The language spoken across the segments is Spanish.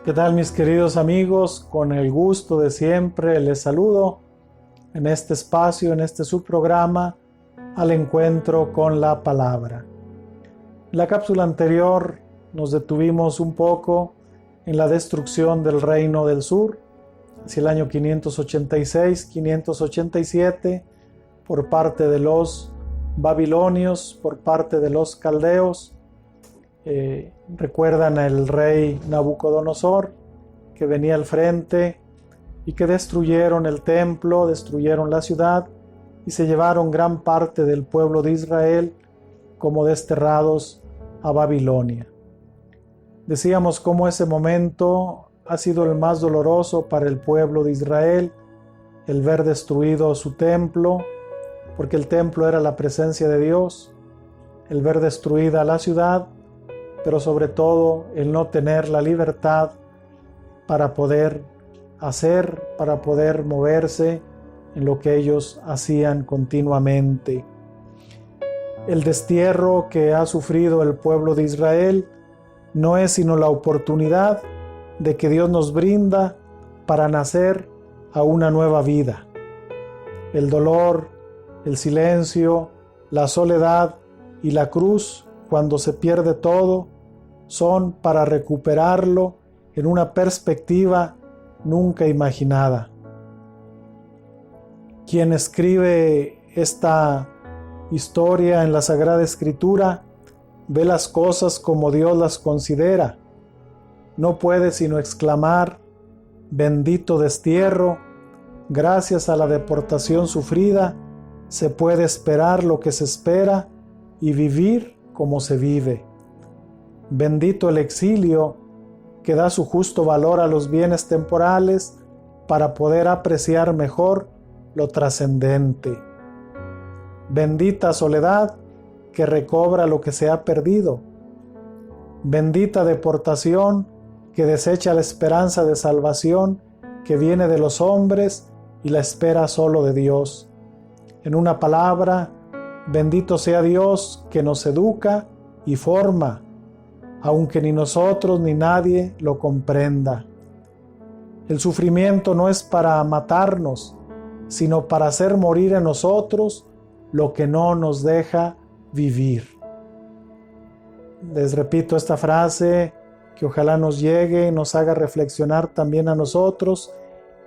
¿Qué tal, mis queridos amigos? Con el gusto de siempre les saludo en este espacio, en este subprograma, al encuentro con la palabra. En la cápsula anterior nos detuvimos un poco en la destrucción del reino del sur, hacia el año 586-587, por parte de los babilonios, por parte de los caldeos. Recuerdan al rey Nabucodonosor, que venía al frente y que destruyeron el templo, destruyeron la ciudad y se llevaron gran parte del pueblo de Israel como desterrados a Babilonia. Decíamos cómo ese momento ha sido el más doloroso para el pueblo de Israel, el ver destruido su templo, porque el templo era la presencia de Dios, el ver destruida la ciudad, pero sobre todo el no tener la libertad para poder hacer, para poder moverse en lo que ellos hacían continuamente. El destierro que ha sufrido el pueblo de Israel no es sino la oportunidad de que Dios nos brinda para nacer a una nueva vida. El dolor, el silencio, la soledad y la cruz, cuando se pierde todo, son para recuperarlo en una perspectiva nunca imaginada. Quien escribe esta historia en la Sagrada Escritura ve las cosas como Dios las considera. No puede sino exclamar: bendito destierro, gracias a la deportación sufrida, se puede esperar lo que se espera y vivir como se vive. Bendito el exilio, que da su justo valor a los bienes temporales para poder apreciar mejor lo trascendente. Bendita soledad, que recobra lo que se ha perdido. Bendita deportación, que desecha la esperanza de salvación que viene de los hombres y la espera solo de Dios. En una palabra, bendito sea Dios que nos educa y forma, aunque ni nosotros ni nadie lo comprenda. El sufrimiento no es para matarnos, sino para hacer morir en nosotros lo que no nos deja vivir. Les repito esta frase que ojalá nos llegue y nos haga reflexionar también a nosotros.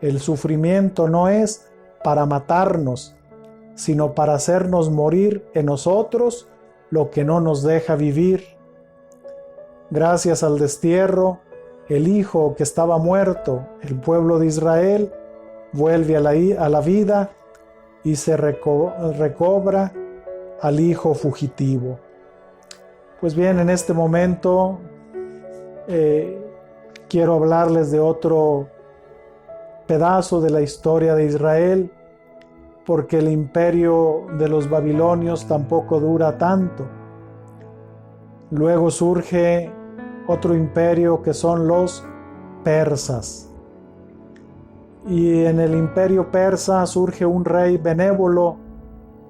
El sufrimiento no es para matarnos, sino para hacernos morir en nosotros lo que no nos deja vivir. Gracias al destierro, el hijo que estaba muerto, el pueblo de Israel, vuelve a la vida y se recobra al hijo fugitivo. Pues bien, en este momento quiero hablarles de otro pedazo de la historia de Israel, porque el imperio de los babilonios tampoco dura tanto. Luego surge otro imperio que son los persas. Y en el imperio persa surge un rey benévolo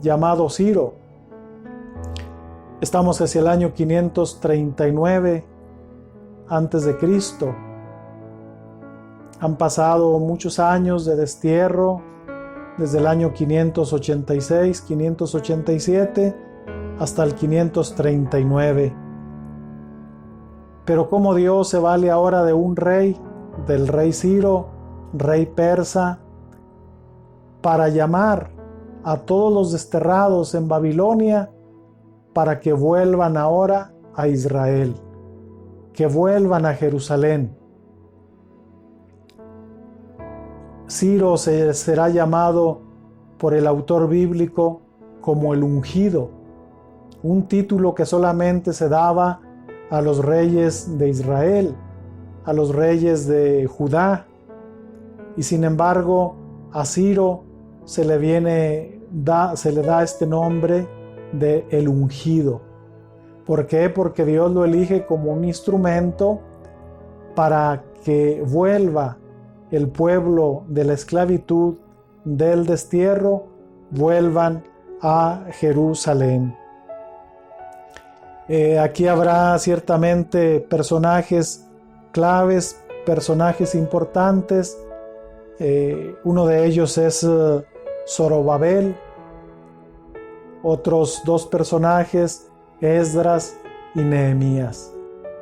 llamado Ciro. Estamos hacia el año 539 antes de Cristo. Han pasado muchos años de destierro, desde el año 586, 587 hasta el 539. Pero cómo Dios se vale ahora de un rey, del rey Ciro, rey persa, para llamar a todos los desterrados en Babilonia para que vuelvan ahora a Israel, que vuelvan a Jerusalén. Ciro será llamado por el autor bíblico como el ungido, un título que solamente se daba a los reyes de Israel, a los reyes de Judá, y sin embargo a Ciro se le da este nombre de el ungido. ¿Por qué? Porque Dios lo elige como un instrumento para que vuelva el pueblo de la esclavitud, del destierro, vuelvan a Jerusalén. Aquí habrá ciertamente personajes claves personajes importantes. Uno de ellos es Zorobabel. Otros dos personajes, Esdras y Nehemías.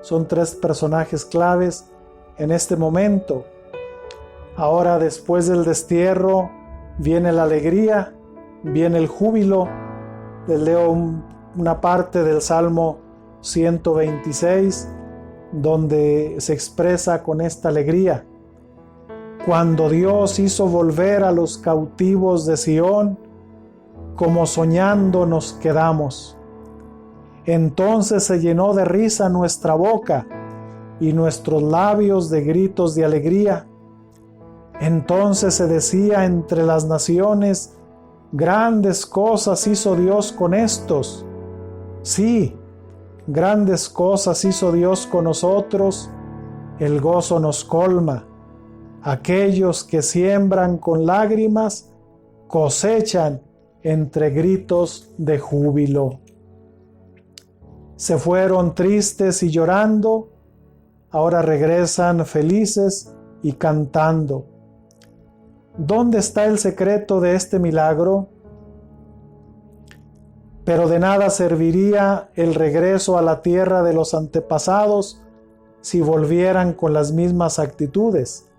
Son tres personajes claves en este momento. Ahora, después del destierro, viene la alegría, viene el júbilo. Les leo una parte del Salmo 126, donde se expresa con esta alegría. Cuando Dios hizo volver a los cautivos de Sión, como soñando nos quedamos. Entonces se llenó de risa nuestra boca y nuestros labios de gritos de alegría. Entonces se decía entre las naciones, grandes cosas hizo Dios con estos. Sí, grandes cosas hizo Dios con nosotros, el gozo nos colma. Aquellos que siembran con lágrimas, cosechan entre gritos de júbilo. Se fueron tristes y llorando, ahora regresan felices y cantando. ¿Dónde está el secreto de este milagro? Pero de nada serviría el regreso a la tierra de los antepasados si volvieran con las mismas actitudes.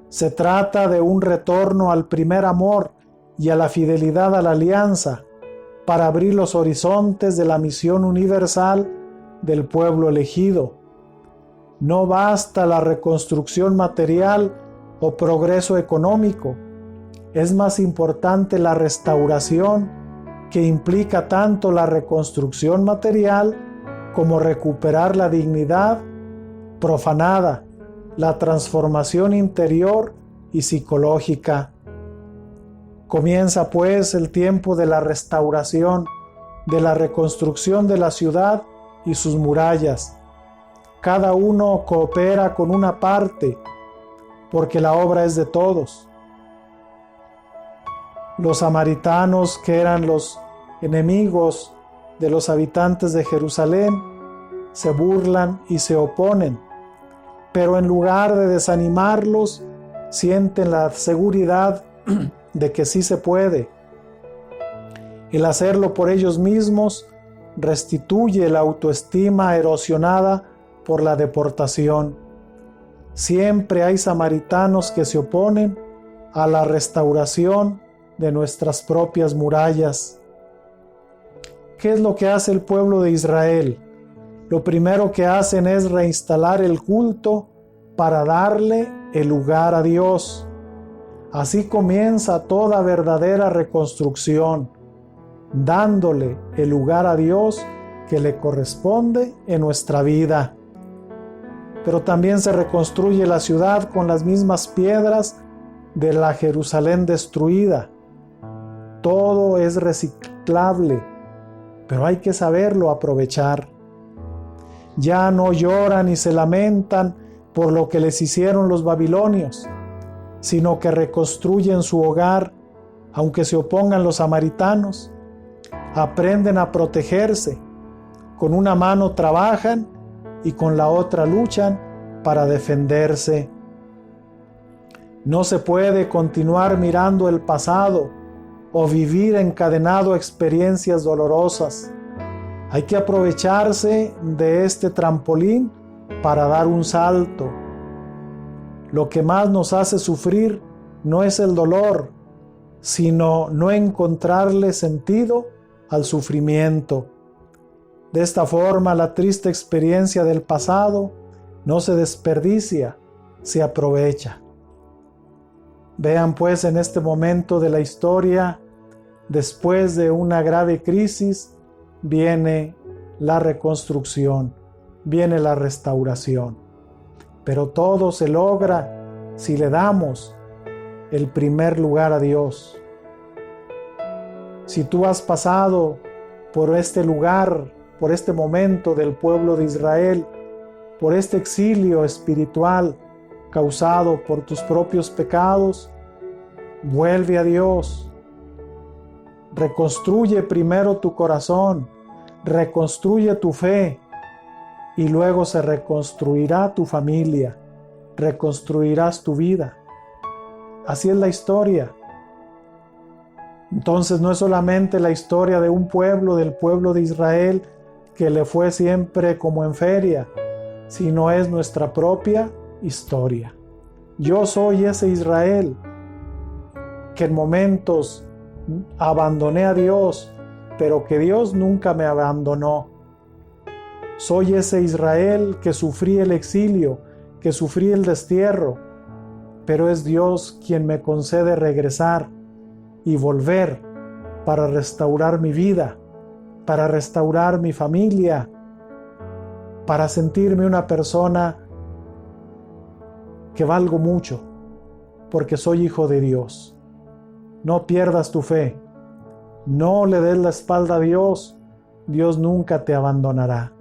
Se trata de un retorno al primer amor y a la fidelidad a la alianza para abrir los horizontes de la misión universal del pueblo elegido. No basta la reconstrucción material o progreso económico. Es más importante la restauración, que implica tanto la reconstrucción material como recuperar la dignidad profanada, la transformación interior y psicológica. Comienza pues el tiempo de la restauración, de la reconstrucción de la ciudad y sus murallas. Cada uno coopera con una parte, porque la obra es de todos. Los samaritanos, que eran los enemigos de los habitantes de Jerusalén, se burlan y se oponen, pero en lugar de desanimarlos, sienten la seguridad de que sí se puede. El hacerlo por ellos mismos restituye la autoestima erosionada por la deportación. Siempre hay samaritanos que se oponen a la restauración de nuestras propias murallas. ¿Qué es lo que hace el pueblo de Israel? Lo primero que hacen es reinstalar el culto para darle el lugar a Dios. Así comienza toda verdadera reconstrucción, dándole el lugar a Dios que le corresponde en nuestra vida. Pero también se reconstruye la ciudad con las mismas piedras de la Jerusalén destruida. Todo es reciclable, pero hay que saberlo aprovechar. Ya no lloran y se lamentan por lo que les hicieron los babilonios, sino que reconstruyen su hogar, aunque se opongan los samaritanos. Aprenden a protegerse. Con una mano trabajan y con la otra luchan para defenderse. No se puede continuar mirando el pasado o vivir encadenado a experiencias dolorosas. Hay que aprovecharse de este trampolín para dar un salto. Lo que más nos hace sufrir no es el dolor, sino no encontrarle sentido al sufrimiento. De esta forma, la triste experiencia del pasado no se desperdicia, se aprovecha. Vean pues en este momento de la historia, después de una grave crisis, viene la reconstrucción, viene la restauración. Pero todo se logra si le damos el primer lugar a Dios. Si tú has pasado por este lugar, por este momento del pueblo de Israel, por este exilio espiritual causado por tus propios pecados, vuelve a Dios. Reconstruye primero tu corazón, reconstruye tu fe y luego se reconstruirá tu familia. reconstruirás tu vida. Así es la historia. Entonces no es solamente la historia de un pueblo, del pueblo de Israel, que le fue siempre como en feria, sino es nuestra propia historia. Yo soy ese Israel que en momentos abandoné a Dios, pero que Dios nunca me abandonó. Soy ese Israel que sufrí el exilio, que sufrí el destierro, pero es Dios quien me concede regresar y volver para restaurar mi vida, para restaurar mi familia, para sentirme una persona que valgo mucho, porque soy hijo de Dios. No pierdas tu fe, no le des la espalda a Dios, Dios nunca te abandonará.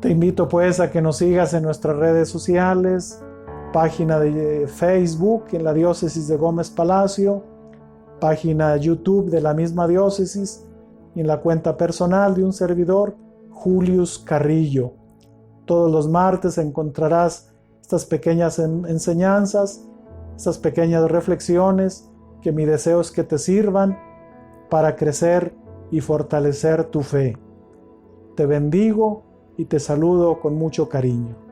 Te invito pues a que nos sigas en nuestras redes sociales, página de Facebook en la diócesis de Gómez Palacio, página de YouTube de la misma diócesis y en la cuenta personal de un servidor, Julius Carrillo. Todos los martes encontrarás estas pequeñas enseñanzas, estas pequeñas reflexiones que mi deseo es que te sirvan para crecer y fortalecer tu fe. Te bendigo y te saludo con mucho cariño.